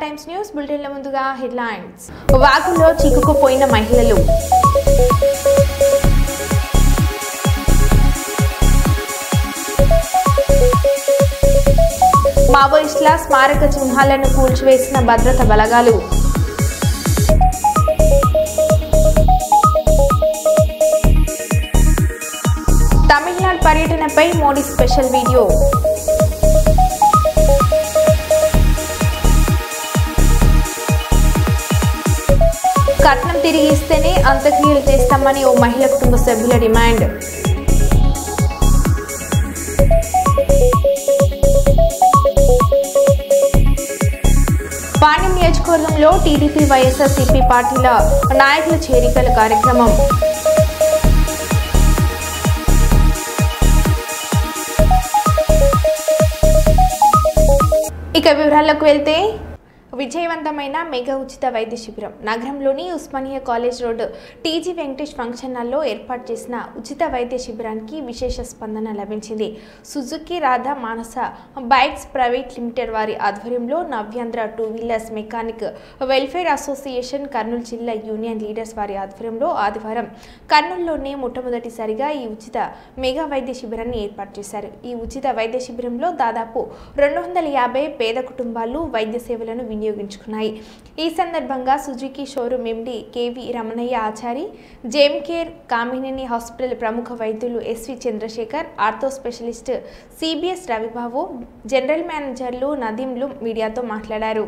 Times news బులెటిన్ల ముందుగా headlines. వాగులో చిక్కుకుపోయిన మహిళలు. మావోయిస్టుల స్మారక చిహ్నాలను కూల్చివేసిన భద్రతా బలగాలు. తమిళనాడు పర్యటనపై మోడీ స్పెషల్ వీడియో. కట్నం తిరిగి ఇస్తేనే అంత్యక్రియలు చేస్తామని ఓ మహిళ కుటుంబ సభ్యుల డిమాండ్. పాణ్యం నియోజకవర్గంలో టీడీపీ వైఎస్ఆర్సీపీ పార్టీల నాయకుల చేరికల కార్యక్రమం. ఇక వివరాల్లోకి వెళ్తే విజయవంతమైన మెగా ఉచిత వైద్య శిబిరం. నగరంలోని Osmania college road TG Venkatesh function హాల్లో ఏర్పాటు చేసిన ఉచిత వైద్య శిబిరానికి విశేష స్పందన లభించింది. Suzuki Radha Manasa bikes private limited వారి ఆధ్వర్యంలో Navyandhra two wheelers mechanic welfare association Kurnool జిల్లా యూనియన్ లీడర్స్ వారి ఆధ్వర్యంలో ఆదివారం కర్నూలులోనే మొట్టమొదటిసారిగా ఈ ఉచిత మెగా వైద్య శిబిరాన్ని ఏర్పాటు చేశారు. ఈ ఉచిత వైద్య శిబిరంలో దాదాపు 250 పేద కుటుంబాలు వైద్య సేవలను వినియోగించుకున్నాయి. ఈ సందర్భంగా Suzuki showroom MD KV Ramanaiah Achari, Gem Care Kamineni hospital ప్రముఖ వైద్యులు SV Chandrasekhar, ortho specialist CBS Ravibabu, general మేనేజర్లు నదీంలు మీడియాతో మాట్లాడారు.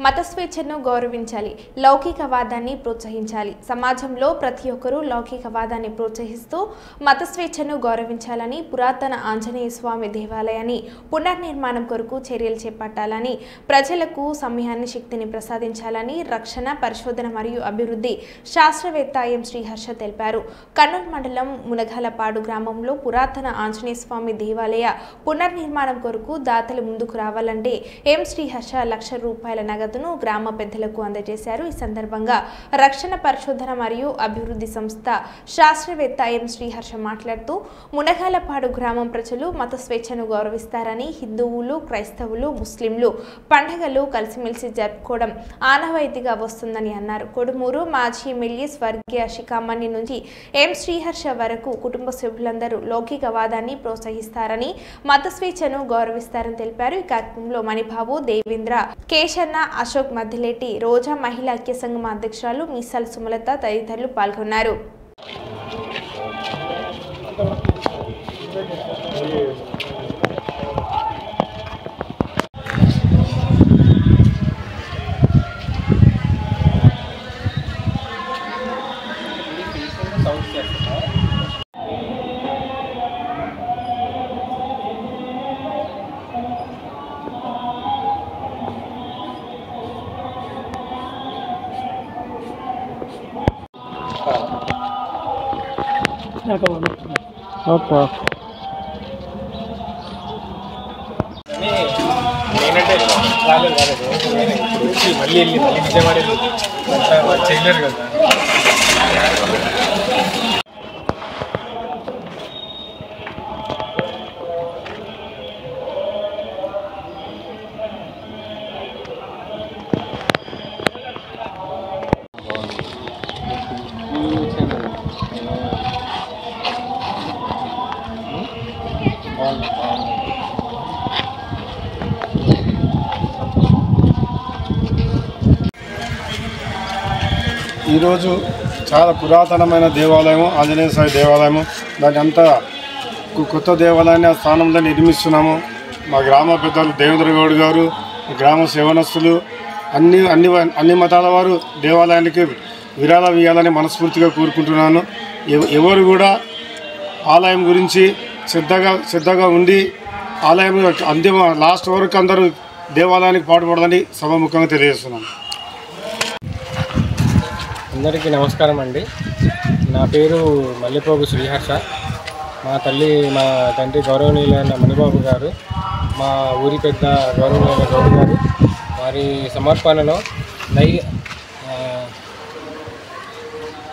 మత స్వేచ్ఛను గౌరవించాలి, లౌకికవాదాన్ని ప్రోత్సహించాలి. సమాజంలో ప్రతి ఒక్కరూ లౌకికవాదాన్ని ప్రోత్సహిస్తూ మత స్వేచ్ఛను గౌరవించాలని, పురాతన ఆంజనేయ స్వామి దేవాలయాన్ని పునర్నిర్మాణం కొరకు చర్యలు చేపట్టాలని, ప్రజలకు సమయాన్ని శక్తిని ప్రసాదించాలని రక్షణ, పరిశోధన మరియు అభివృద్ధి శాస్త్రవేత్త ఎం శ్రీహర్ష తెలిపారు. కర్నూలు మండలం మునగాలపాడు గ్రామంలో పురాతన ఆంజనేయ స్వామి దేవాలయ పునర్నిర్మాణం కొరకు దాతలు ముందుకు రావాలంటే ఎం శ్రీహర్ష ₹1,00,000 నగదు గ్రామ పెద్దలకు అందజేశారు. ఈ సందర్భంగా రక్షణ, పరిశోధన మరియు అభివృద్ధి సంస్థ శాస్త్రవేత్త ఎం శ్రీహర్ష మాట్లాడుతూ మునగాలపాడు గ్రామం ప్రజలు మత స్వేచ్ఛను గౌరవిస్తారని, హిందువులు, క్రైస్తవులు, ముస్లింలు పండుగలు కలిసిమెలిసి జరుపుకోవడం ఆనవాయితీగా వస్తుందని అన్నారు. కొడుమూరు మాజీ ఎమ్మెల్యే స్వర్గీయ శిఖామణి నుంచి ఎం శ్రీహర్ష వరకు కుటుంబ సభ్యులందరూ లౌకికవాదాన్ని ప్రోత్సహిస్తారని, మత స్వేచ్ఛను గౌరవిస్తారని తెలిపారు. ఈ కార్యక్రమంలో మణిబాబు, దేవేంద్ర, కేశన్న, అశోక్ మధ్యలేటి, రోజా మహిళా ఐక్య సంఘం అధ్యక్షురాలు మీసాల సుమలత తదితరులు పాల్గొన్నారు. మళ్ళీ విజయవాడ చేయలేరు కదా. ఈరోజు చాలా పురాతనమైన దేవాలయం ఆంజనేయ స్వామి దేవాలయము. దాన్ని అంతా కొత్త దేవాలయాన్ని ఆ స్థానంలో నిర్మిస్తున్నాము. మా గ్రామ పెద్దలు దేవేంద్ర గౌడ్ గారు, గ్రామ సేవనస్తులు, అన్ని మతాల వారు దేవాలయానికి విరాళం ఇవ్వాలని మనస్ఫూర్తిగా కోరుకుంటున్నాను. ఎవరు కూడా ఆలయం గురించి శ్రద్ధగా ఉండి ఆలయం అంతిమ లాస్ట్ వరకు అందరూ దేవాలయానికి పాటుపడదని సభాముఖంగా తెలియజేస్తున్నాను. అందరికీ నమస్కారం అండి. నా పేరు మల్లెపోగు శ్రీహర్ష. మా తండ్రి గౌరవనీయులైన మణిబాబు గారు, మా ఊరి పెద్ద గౌరవనీయులైన గౌడ్ గారు, మా వారి సమర్పణలో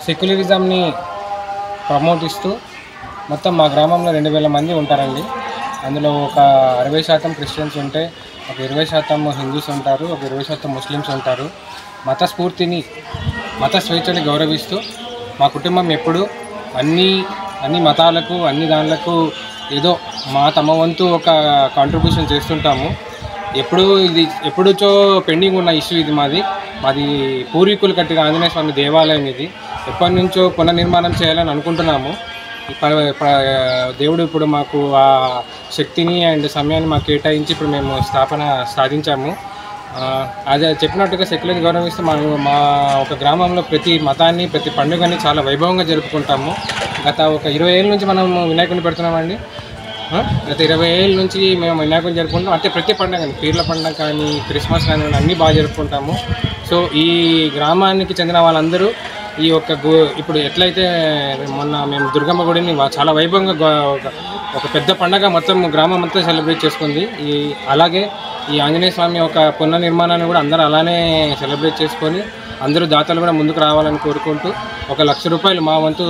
సెక్యులరిజంని ప్రమోట్ ఇస్తూ మొత్తం మా గ్రామంలో 2000 మంది ఉంటారండి. అందులో ఒక 60% క్రిస్టియన్స్ ఉంటే ఒక 20% హిందూస్ ఉంటారు, ఒక 20% ముస్లిమ్స్ ఉంటారు. మత స్ఫూర్తిని, మత స్వేచ్ఛని గౌరవిస్తూ మా కుటుంబం ఎప్పుడు అన్ని మతాలకు, అన్ని దానిలకు ఏదో తమ వంతు ఒక కాంట్రిబ్యూషన్ చేస్తుంటాము. ఎప్పుడుచో పెండింగ్ ఉన్న ఇష్యూ ఇది. మాది పూర్వీకులు కట్టిన ఆంజనేయ స్వామి దేవాలయం ఇది. ఎప్పటి నుంచో పునర్నిర్మాణం చేయాలని అనుకుంటున్నాము. దేవుడు ఇప్పుడు మాకు ఆ శక్తిని అండ్ సమయాన్ని మాకు కేటాయించి ఇప్పుడు మేము స్థాపన సాధించాము. అదే చెప్పినట్టుగా సెక్యులర్ గౌరవిస్తూ మా ఒక గ్రామంలో ప్రతి మతాన్ని, ప్రతి పండుగని చాలా వైభవంగా జరుపుకుంటాము. గత ఒక 20 ఏళ్ళ నుంచి మనం వినాయకుడిని పెడుతున్నామండి. గత 20 ఏళ్ళ నుంచి మేము వినాయకుడిని జరుపుకుంటాం. అంటే ప్రతి పండుగని, పీర్ల పండుగ కానీ, క్రిస్మస్ కానీ అన్నీ బాగా జరుపుకుంటాము. సో ఈ గ్రామానికి చెందిన వాళ్ళందరూ ఈ ఇప్పుడు ఎట్లయితే మొన్న మేము దుర్గమ్మ గుడిని చాలా వైభవంగా ఒక పెద్ద పండగ మొత్తం గ్రామం అంతా సెలబ్రేట్ చేసుకుంది. అలాగే ఈ ఆంజనేయ స్వామి ఒక పునర్నిర్మాణాన్ని కూడా అందరూ అలానే సెలబ్రేట్ చేసుకొని అందరూ దాతలు కూడా ముందుకు రావాలని కోరుకుంటూ 1 లక్ష రూపాయలు మా వంతు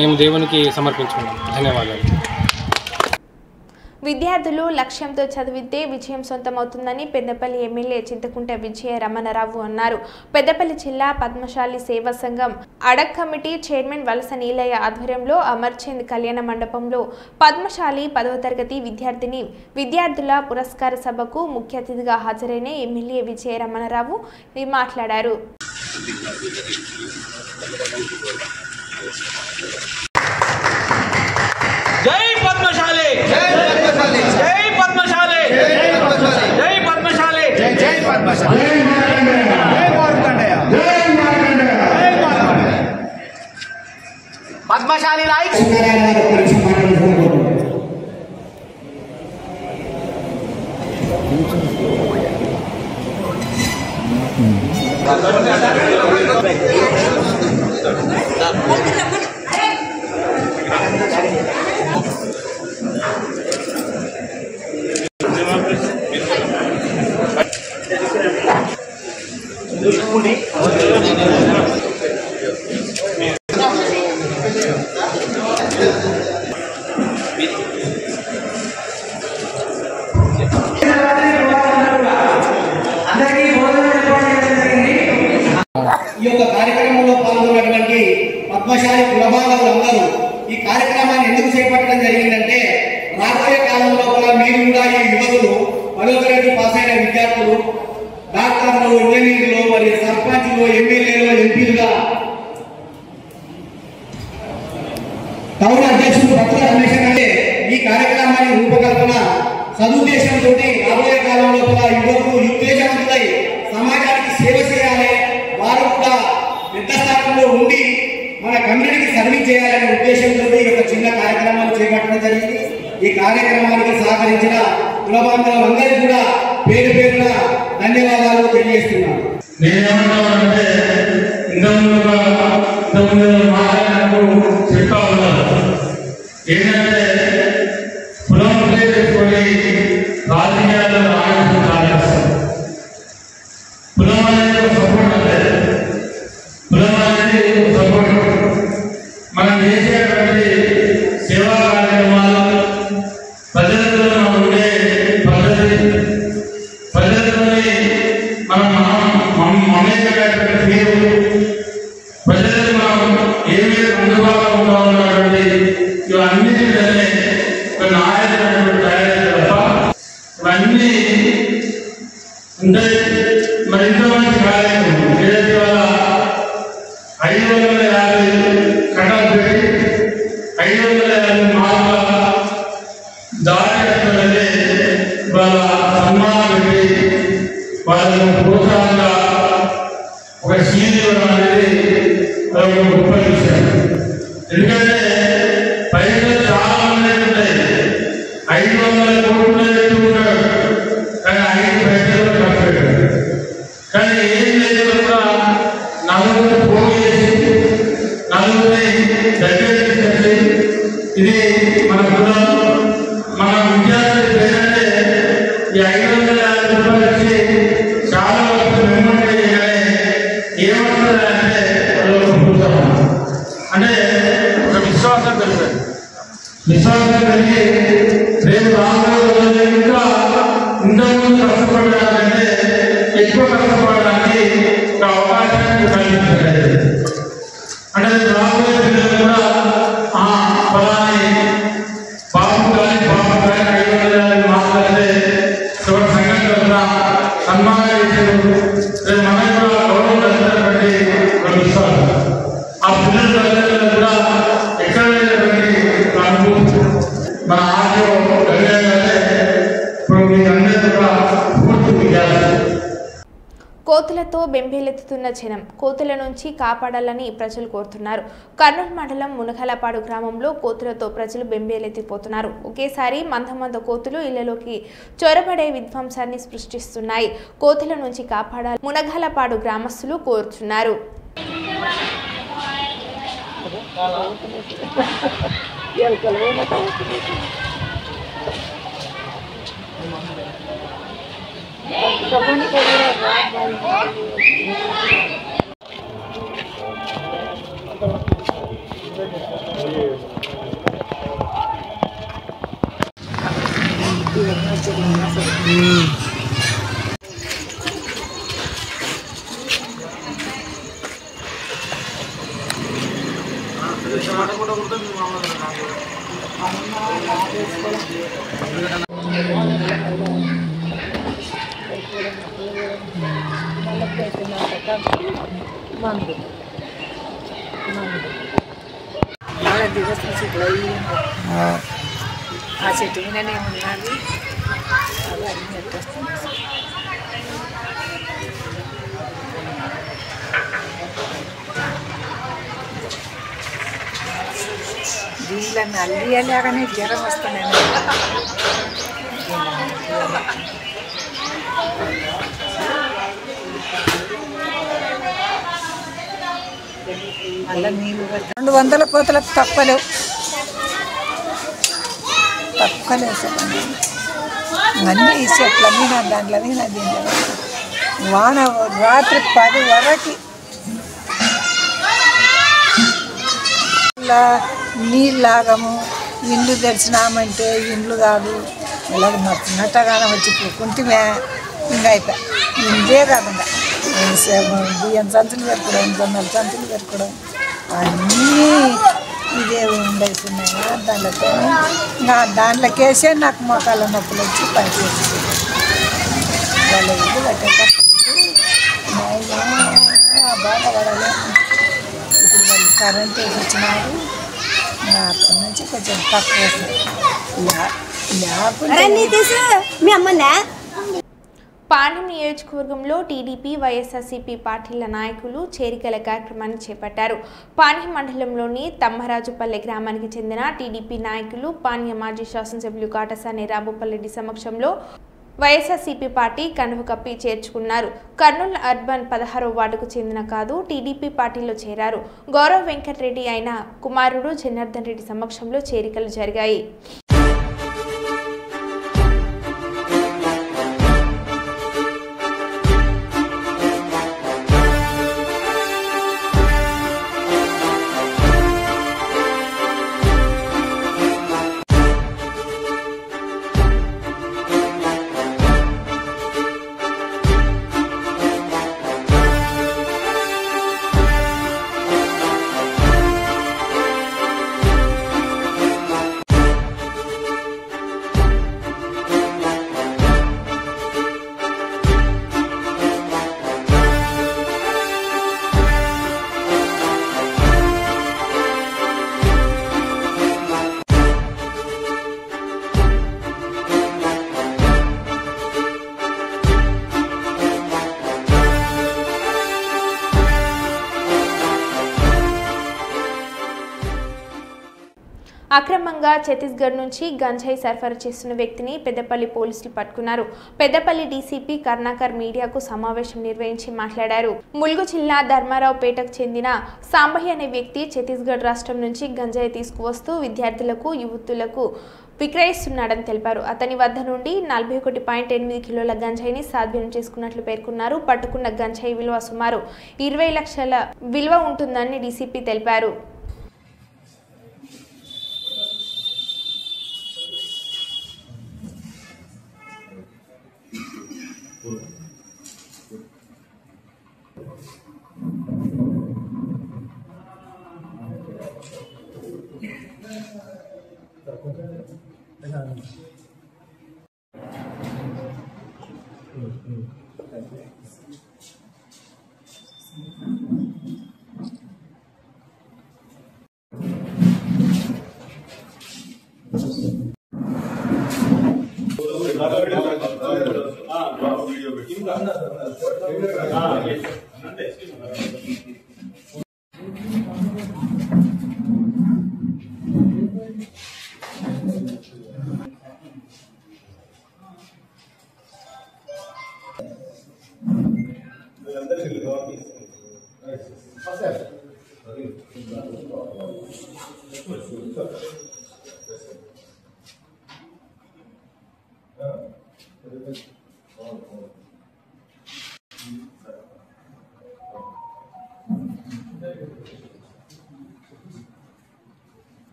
మేము దేవునికి సమర్పించుకున్నాం. ధన్యవాదాలు. విద్యార్థులు లక్ష్యంతో చదివితే విజయం సొంతమవుతుందని పెద్దపల్లి ఎమ్మెల్యే చింతకుంట విజయ రమణరావు అన్నారు. పెద్దపల్లి జిల్లా పద్మశాలి సేవా సంఘం అడక్ కమిటీ చైర్మన్ వలస నీలయ్య ఆధ్వర్యంలో అమర్చంద్ కళ్యాణ మండపంలో పద్మశాలి 10వ తరగతి విద్యార్థుల పురస్కార సభకు ముఖ్య అతిథిగా హాజరైన ఎమ్మెల్యే విజయ రమణరావు మాట్లాడారు. జై పద్మశాలి, జై పద్మశాలి, జై పద్మశాలి, జై పద్మశాలి, జై పద్మశాలి, జై పద్మశాలి, జై మార్కండేయ, జై మార్కండేయ, జై మార్కండేయ. పద్మశాలి లైక్ ఈ యొక్క కార్యక్రమంలో పాల్గొన్నటువంటి పద్మశాలి కులబాంధవులందరూ ఈ కార్యక్రమాన్ని ఎందుకు చేపట్టడం జరిగిందంటే రాబోయే కాలం లోపల మీరు కూడా ఈ యువకులు 10వ తరగతి పాస్ అయిన విద్యార్థులు డాక్టర్లు, ఇంజనీర్లు, మరియు సర్పంచ్లు, ఎమ్మెల్యేలు, ఎంపీలుగా టౌన్ అధ్యక్షులు పత్రిక రమేష్ ఈ కార్యక్రమాన్ని రూపకల్పన సదుద్దేశంతో రాబోయే కాలం లోపల యువకులు ఉద్దేశవంతులై సమాజానికి సేవ చేయాలి, వారు కూడా పెద్ద స్థానంలో ఉండి మన కమ్యూనిటీకి సర్వీస్ చేయాలనే ఉద్దేశంతో ఈ యొక్క చిన్న కార్యక్రమాన్ని చేపట్టడం జరిగింది. ఈ కార్యక్రమానికి సహకరించిన కులబాంధవులందరికీ కూడా పేరు పేరున ధన్యవాదాలు తెలియజేస్తున్నాను. నేనేమంటానంటే చెప్తా ఉన్నాను ఏంటంటే కులం చేసుకొని రాజకీయాల్లో రాజకీయాలు కులం అనేది సపోర్ట్ అంటే కులం అనేది సపోర్ట్ మనం చేసేటువంటి సేవా కార్యక్రమాలు ప్రజలతో మనం ఉండే పద్ధతిలోని మనం మమేకమైనటువంటి మీరు ప్రజలకు మనం ఏమేమి అందుబాటులో ఉంటామన్నటువంటి ఇవన్నిటిలోనే ఒక నాయకుడు తయారు తప్ప ఇవన్నీ ఉంటే మరి ఇంత మంచి కార్యక్రమం ఏదైతే వాళ్ళ 550 కటాలు పెట్టి 550 మార్కుల దారి వాళ్ళ సన్మానం పెట్టి వాళ్ళకు ప్రోత్సాహంగా ఒక సీన్ ఇవ్వడం అనేది ఒక గొప్ప విషయం. ఎందుకంటే పైసలు చాలా మంది ఉంటాయి, 500 కోట్లు ఎత్తుకుంటాడు కానీ 5 పైసలు ఖర్చు పెట్టాడు. కానీ ఏం లేదు కూడా నలుగురు పోగు చేసి నలుగురిని దగ్గర తీసుకొచ్చి ఇది మన కులం మన విద్యార్థులు ఏంటంటే ఈ 550 రూపాయలు ఇచ్చి బెంబేలెత్తుతున్న జనం కోతుల నుంచి కాపాడాలని ప్రజలు కోరుతున్నారు. కర్నూలు మండలం మునగలపాడు గ్రామంలో కోతులతో ప్రజలు బెంబేలెత్తిపోతున్నారు. ఒకేసారి మంద కోతులు ఇళ్లలోకి చొరబడే విధ్వంసాన్ని సృష్టిస్తున్నాయి. కోతుల నుంచి కాపాడాలని మునగలపాడు గ్రామస్తులు కోరుతున్నారు. ఆ చెట్టు మీదనే ఉన్నది అవన్నీ పెట్టేస్తుంది. దీనిలో నల్లియలేకనే జ్వరం వస్తున్నాయి. మళ్ళీ నీళ్ళు 200 కోతలకు తక్కువలేవు సార్. అన్నీ ఈ చెట్ల మీద దాంట్లో మీద దీంట్లో వాన రాత్రి 10 వరకు నీళ్ళలాగము ఇండ్లు తెరిచినామంటే ఇండ్లు కాదు ఇలాగ నట్టగానే వచ్చి కుంటిమే ఇంకా అయిపోయి ఇందే కాకుండా బియ్యం సంచులు పెట్టుకోవడం జొన్నల సంచులు పెట్టుకోవడం అన్నీ ఇదే ఉండేస్తున్నాయి. దాంట్లోకేసే నాకు మోకాళ్ళ నొప్పులు వచ్చి పనిచేసి వాళ్ళ ఇల్లు కట్టేటప్పుడు బాధపడాలి. ఇప్పుడు వాళ్ళు కరెంట్ వేసి వచ్చినారు. అప్పటి నుంచి కొంచెం తక్కువ పాణ్యం నియోజకవర్గంలో టీడీపీ వైఎస్ఆర్సీపీ పార్టీల నాయకులు చేరికల కార్యక్రమాన్ని చేపట్టారు. పాణ్యం మండలంలోని తమ్మరాజుపల్లె గ్రామానికి చెందిన టీడీపీ నాయకులు పాణ్యం మాజీ శాసనసభ్యులు కాటసాని రాంభూపాల్రెడ్డి సమక్షంలో వైఎస్ఆర్సీపీ పార్టీ కండువ కప్పి చేర్చుకున్నారు. కర్నూలు అర్బన్ 16వ వార్డుకు చెందిన కాదు టీడీపీ పార్టీలో చేరారు. గౌరవ్ వెంకటరెడ్డి అయిన కుమారుడు జనార్దన్ రెడ్డి సమక్షంలో చేరికలు జరిగాయి. అక్రమంగా ఛత్తీస్గఢ్ నుంచి గంజాయి సరఫరా చేస్తున్న వ్యక్తిని పెద్దపల్లి పోలీసులు పట్టుకున్నారు. పెద్దపల్లి డీసీపీ కర్ణాకర్ మీడియాకు సమావేశం నిర్వహించి మాట్లాడారు. ములుగు జిల్లా ధర్మారావుపేటకు చెందిన సాంబయ్య అనే వ్యక్తి ఛత్తీస్గఢ్ రాష్ట్రం నుంచి గంజాయి తీసుకువస్తూ విద్యార్థులకు యువతులకు విక్రయిస్తున్నాడని తెలిపారు. అతని వద్ద నుండి 41.8 కిలోల గంజాయిని స్వాధీనం చేసుకున్నట్లు పేర్కొన్నారు. పట్టుకున్న గంజాయి విలువ సుమారు 20 లక్షల విలువ ఉంటుందని డీసీపీ తెలిపారు.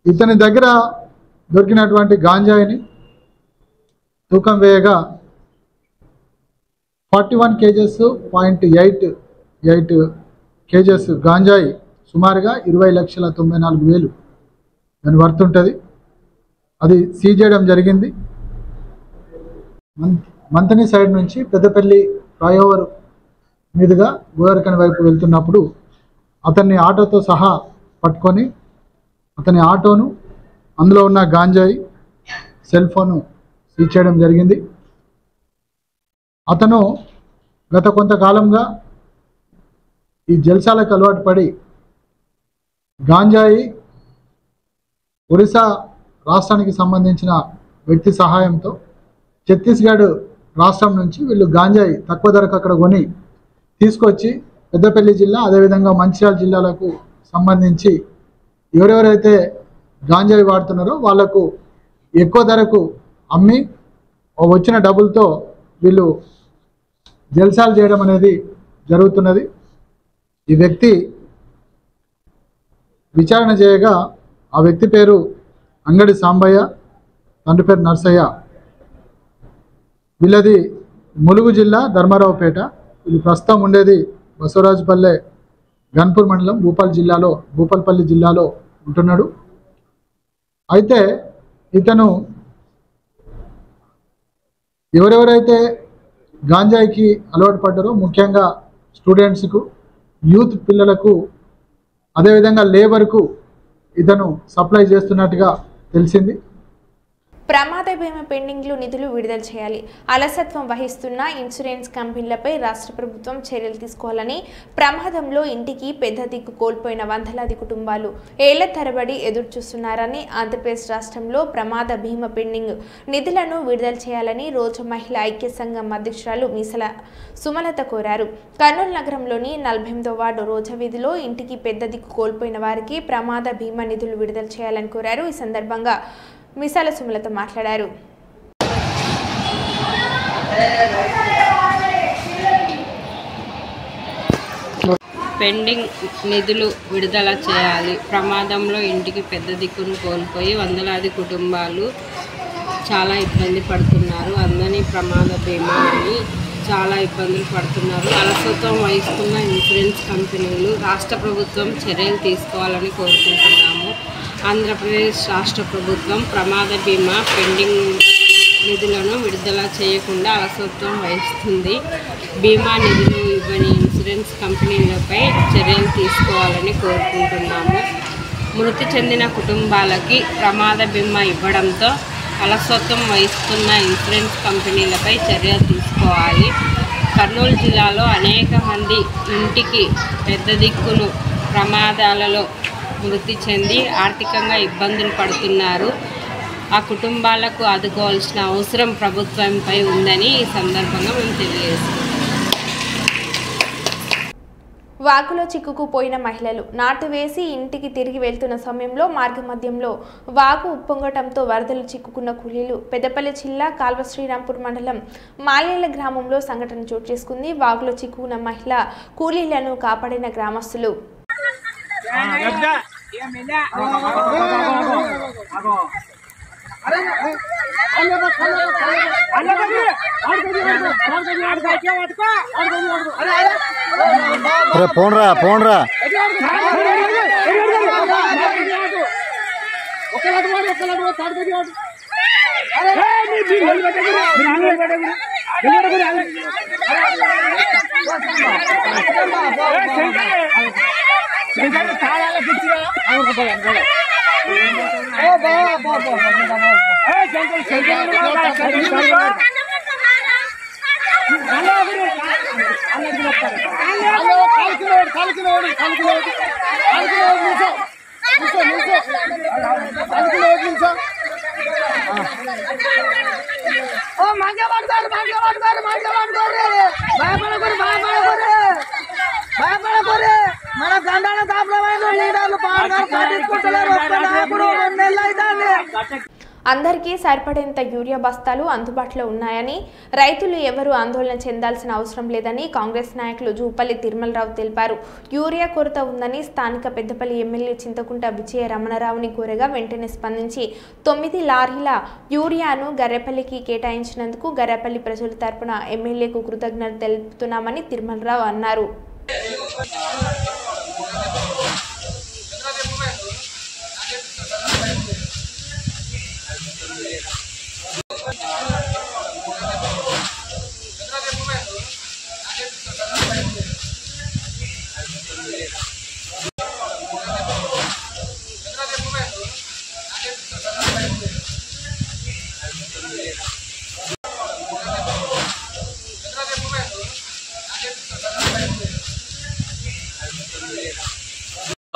ఇతని దగ్గర దొరికినటువంటి గాంజాయిని తూకం వేయగా 41 kgs.88 kgs గాంజాయి సుమారుగా 20,94,000 దాని వర్త్ ఉంటుంది. అది సీజ్ చేయడం జరిగింది. మంతని సైడ్ నుంచి పెద్దపల్లి ఫ్లైఓవర్ మీదుగా గోదావరికని వైపు వెళ్తున్నప్పుడు అతన్ని ఆటోతో సహా పట్టుకొని అతని ఆటోను, అందులో ఉన్న గాంజాయి, సెల్ ఫోను సీజ్ చేయడం జరిగింది. అతను గత కొంతకాలంగా ఈ జల్సాలకు అలవాటు పడి గాంజాయి ఒరిస్సా రాష్ట్రానికి సంబంధించిన వ్యక్తి సహాయంతో ఛత్తీస్గఢ్ రాష్ట్రం నుంచి వీళ్ళు గాంజాయి తక్కువ ధరకు అక్కడ కొని తీసుకొచ్చి పెద్దపల్లి జిల్లా అదేవిధంగా మంచిర్యాల జిల్లాలకు సంబంధించి ఎవరెవరైతే గాంజాయి వాడుతున్నారో వాళ్లకు ఎక్కువ ధరకు అమ్మి వచ్చిన డబ్బులతో వీళ్ళు జల్సాలు చేయడం అనేది జరుగుతున్నది. ఈ వ్యక్తి విచారణ చేయగా ఆ వ్యక్తి పేరు అంగడి సాంబయ్య, తండ్రి పేరు నర్సయ్య. వీళ్ళది ములుగు జిల్లా ధర్మారావుపేట. వీళ్ళు ప్రస్తుతం ఉండేది బసవరాజుపల్లె గన్పూర్ మండలం భూపాలపల్లి జిల్లాలో ఉంటున్నాడు. అయితే ఇతను ఎవరెవరైతే గాంజాయికి అలవాటు పడ్డారో ముఖ్యంగా స్టూడెంట్స్కు, యూత్ పిల్లలకు, అదేవిధంగా లేబర్కు ఇతను సప్లై చేస్తున్నట్టుగా తెలిసింది. ప్రమాద బీమా పెండింగ్లు నిధులు విడుదల చేయాలి. అలసత్వం వహిస్తున్న ఇన్సూరెన్స్ కంపెనీలపై రాష్ట్ర ప్రభుత్వం చర్యలు తీసుకోవాలని, ప్రమాదంలో ఇంటికి పెద్ద దిక్కు కోల్పోయిన వందలాది కుటుంబాలు ఏళ్ల తరబడి ఎదురుచూస్తున్నారని, ఆంధ్రప్రదేశ్ రాష్ట్రంలో ప్రమాద బీమా పెండింగ్ నిధులను విడుదల చేయాలని రోజు మహిళా ఐక్య సంఘం అధ్యక్షురాలు మీసల సుమలత కోరారు. కర్నూలు నగరంలోని 48వ వార్డు రోజా వీధిలో ఇంటికి పెద్ద దిక్కు కోల్పోయిన వారికి ప్రమాద బీమా నిధులు విడుదల చేయాలని కోరారు. ఈ సందర్భంగా మిసాల సుమలత మాట్లాడారు. పెండింగ్ నిధులు విడుదల చేయాలి. ప్రమాదంలో ఇంటికి పెద్ద దిక్కును కోల్పోయి వందలాది కుటుంబాలు చాలా ఇబ్బంది పడుతున్నారు. అందరినీ ప్రమాద బీమా అని చాలా ఇబ్బందులు పడుతున్నారు. అలసత్వం వహిస్తున్న ఇన్సూరెన్స్ కంపెనీలు రాష్ట్ర ప్రభుత్వం చర్యలు తీసుకోవాలని కోరుకుంటున్నాము. ఆంధ్రప్రదేశ్ రాష్ట్ర ప్రభుత్వం ప్రమాద బీమా పెండింగ్ నిధులను విడుదల చేయకుండా అలసత్వం వహిస్తుంది. బీమా నిధులు ఇవ్వని ఇన్సూరెన్స్ కంపెనీలపై చర్యలు తీసుకోవాలని కోరుకుంటున్నాము. మృతి చెందిన కుటుంబాలకి ప్రమాద బీమా ఇవ్వడంతో అలసత్వం వహిస్తున్న ఇన్సూరెన్స్ కంపెనీలపై చర్యలు తీసుకోవాలి. కర్నూలు జిల్లాలో అనేక మంది ఇంటికి పెద్ద దిక్కును ప్రమాదాలలో మృతి చెంది ఆర్థికంగా ఇబ్బందులు పడుతున్నారు. ఆ కుటుంబాలకు ఆదుకోవాల్సిన అవసరం ప్రభుత్వంపై ఉందని ఈ సందర్భంగా మేము తెలియజేస్తున్నాం. వాగులో చిక్కుకుపోయిన మహిళలు నాటు వేసి ఇంటికి తిరిగి వెళ్తున్న సమయంలో మార్గమధ్యంలో వాగు ఉప్పొంగటంతో వరదలు చిక్కుకున్న కూలీలు. పెద్దపల్లి జిల్లా కాల్వ శ్రీరాంపూర్ మండలం మాలేల గ్రామంలో సంఘటన చోటు చేసుకుంది. వాగులో చిక్కుకున్న మహిళ కూలీలను కాపాడిన గ్రామస్తులు. फोन रहा మన గండాల దాపలమైన లీడర్లు పట్టించుకుంటలేరు. అందరికీ సరిపడేంత యూరియా బస్తాలు అందుబాటులో ఉన్నాయని, రైతులు ఎవరూ ఆందోళన చెందాల్సిన అవసరం లేదని కాంగ్రెస్ నాయకులు జూపల్లి తిరుమలరావు తెలిపారు. యూరియా కొరత ఉందని స్థానిక పెద్దపల్లి ఎమ్మెల్యే చింతకుంట విజయ రమణరావుని కోరగా వెంటనే స్పందించి 9 లారీల యూరియాను గర్రెపల్లికి కేటాయించినందుకు గర్రెపల్లి ప్రజల తరపున ఎమ్మెల్యేకు కృతజ్ఞతలు తెలుపుతున్నామని తిరుమలరావు అన్నారు.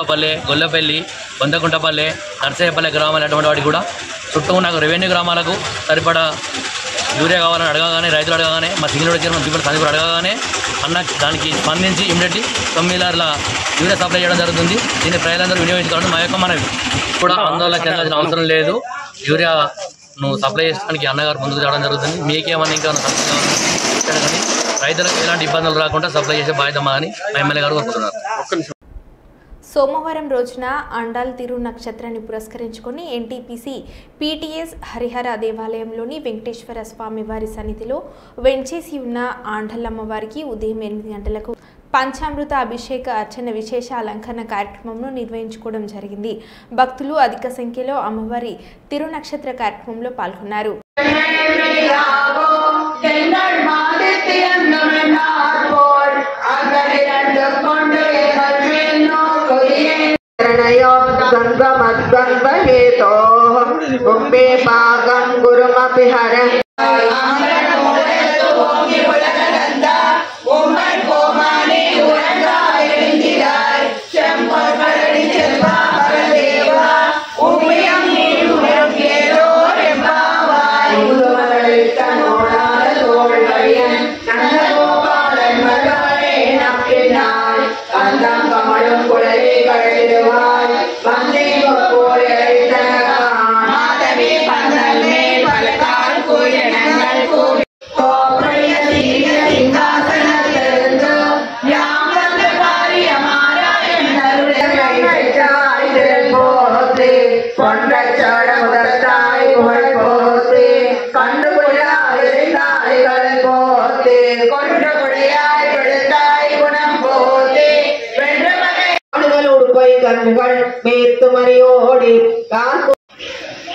పల్లె, గొల్లపల్లి, బొందకుంటపల్లె, నర్సయ్యపల్లె గ్రామాలు అటువంటి వాటికి కూడా చుట్టూ ఉన్న రెవెన్యూ గ్రామాలకు సరిపడా యూరియా కావాలని అడగగానే, రైతులు అడగగానే, మా సిగ్నల్ వచ్చారు, మా దీపాలు సందీపులు అడగగానే అన్న దానికి స్పందించి ఇమ్మీడియట్లీ 9 లారీల యూరియా సప్లై చేయడం జరుగుతుంది. దీన్ని ప్రజలందరూ వినియోగించుకోవడం మా యొక్క మనవి. కూడా ఆందోళన చెందాల్సిన అవసరం లేదు. యూరియాను సప్లై చేయడానికి అన్నగారు ముందుకు రావడం జరుగుతుంది. మీకేమన్నా ఇంకా కానీ రైతులకు ఎలాంటి ఇబ్బందులు రాకుండా సప్లై చేసే బాధ్యత మాదని మా ఎమ్మెల్యే గారు కోరుతున్నారు. సోమవారం రోజున అండాల్ తిరు నక్షత్రాన్ని పురస్కరించుకొని ఎన్టీపీసీ పీటీఎస్ హరిహర దేవాలయంలోని వెంకటేశ్వర స్వామి వారి సన్నిధిలో వెంచేసి ఉన్న ఆండలమ్మవారికి ఉదయం 8 గంటలకు పంచామృత అభిషేక అర్చన విశేష అలంకరణ కార్యక్రమంను నిర్వహించుకోవడం జరిగింది. భక్తులు అధిక సంఖ్యలో అమ్మవారి తిరు నక్షత్ర కార్యక్రమంలో పాల్గొన్నారు.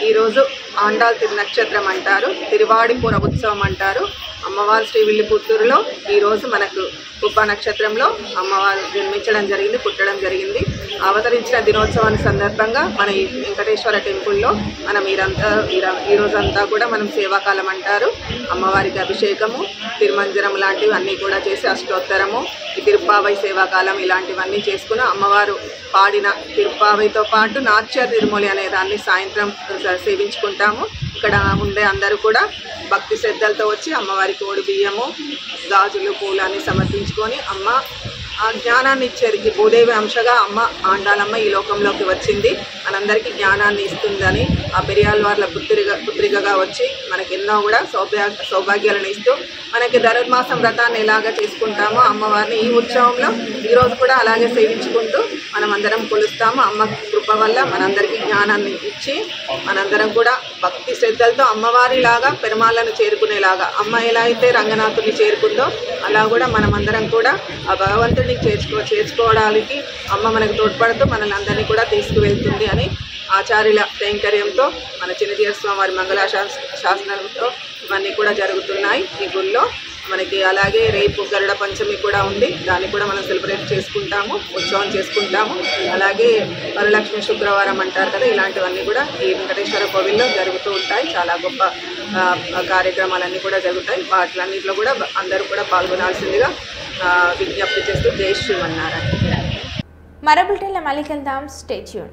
ఈరోజు ఆండాల్ తిరునక్షత్రం అంటారు, తిరువాడిపుర ఉత్సవం అంటారు. అమ్మవారు శ్రీ విల్లిపుత్తూరులో ఈరోజు మనకు కుప్ప నక్షత్రంలో అమ్మవారు జన్మించడం జరిగింది, పుట్టడం జరిగింది. అవతరించిన దినోత్సవాన్ని సందర్భంగా మన ఈ వెంకటేశ్వర టెంపుల్లో మనం ఈరోజంతా కూడా మనం సేవాకాలం అంటారు. అమ్మవారికి అభిషేకము, తిరుమంజనం లాంటివి అన్నీ కూడా చేసి అష్టోత్తరము, ఈ తిరుప్పావై సేవాకాలం ఇలాంటివన్నీ చేసుకుని అమ్మవారు పాడిన తిరుప్పావైతో పాటు నాట్య తిరుమలి అనే దాన్ని సాయంత్రం సేవించుకుంటాము. ఇక్కడ ఉండే అందరూ కూడా భక్తి శ్రద్ధలతో వచ్చి అమ్మవారికి ఓడి బియ్యము, గాజులు, పూలు అన్ని సమర్పించుకొని అమ్మ ఆ జ్ఞానాన్ని ఇచ్చేది భూదేవి అంశగా అమ్మ ఆండాలమ్మ ఈ లోకంలోకి వచ్చింది, మనందరికీ జ్ఞానాన్ని ఇస్తుందని ఆ పెరియాళ్వార్ల పుత్రికగా వచ్చి మనకి ఎన్నో కూడా సౌభాగ్యాలను ఇస్తూ మనకి ధనుర్మాసం వ్రతాన్ని ఎలాగ చేసుకుంటామో అమ్మవారిని ఈ ఉత్సవంలో ఈరోజు కూడా అలాగే సేవించుకుంటూ మనమందరం కొలుస్తాము. అమ్మ కృప వల్ల మనందరికీ జ్ఞానాన్ని ఇచ్చి మనందరం కూడా భక్తి శ్రద్ధలతో అమ్మవారిలాగా పెరుమాళ్ళను చేరుకునేలాగా అమ్మ ఎలా అయితే రంగనాథుని చేరుకుందో అలా కూడా మనమందరం కూడా ఆ భగవంతుడి అందరినీ చేర్చుకోవడానికి అమ్మ మనకు తోడ్పడుతూ మనల్ని అందరినీ కూడా తీసుకువెళ్తుంది అని ఆచార్యుల కైంకర్యంతో మన చిన్నజీర స్వామి వారి మంగళ శాసనంతో ఇవన్నీ కూడా జరుగుతున్నాయి ఈ గుళ్ళో మనకి. అలాగే రేపు గరుడ పంచమి కూడా ఉంది, దాన్ని కూడా మనం సెలబ్రేట్ చేసుకుంటాము, ఉత్సవం చేసుకుంటాము. అలాగే వరలక్ష్మి శుక్రవారం అంటారు కదా, ఇలాంటివన్నీ కూడా ఈ వెంకటేశ్వర కోవిల్లో జరుగుతూ ఉంటాయి. చాలా గొప్ప కార్యక్రమాలన్నీ కూడా జరుగుతాయి. వాటిలన్నింటిలో కూడా అందరూ కూడా పాల్గొనాల్సిందిగా విజ్ఞప్తి చేస్తూ జై శ్రీమన్నారాయణ. మరో బులెటిన్లో మళ్ళీ వెళ్దాం. Stay tune.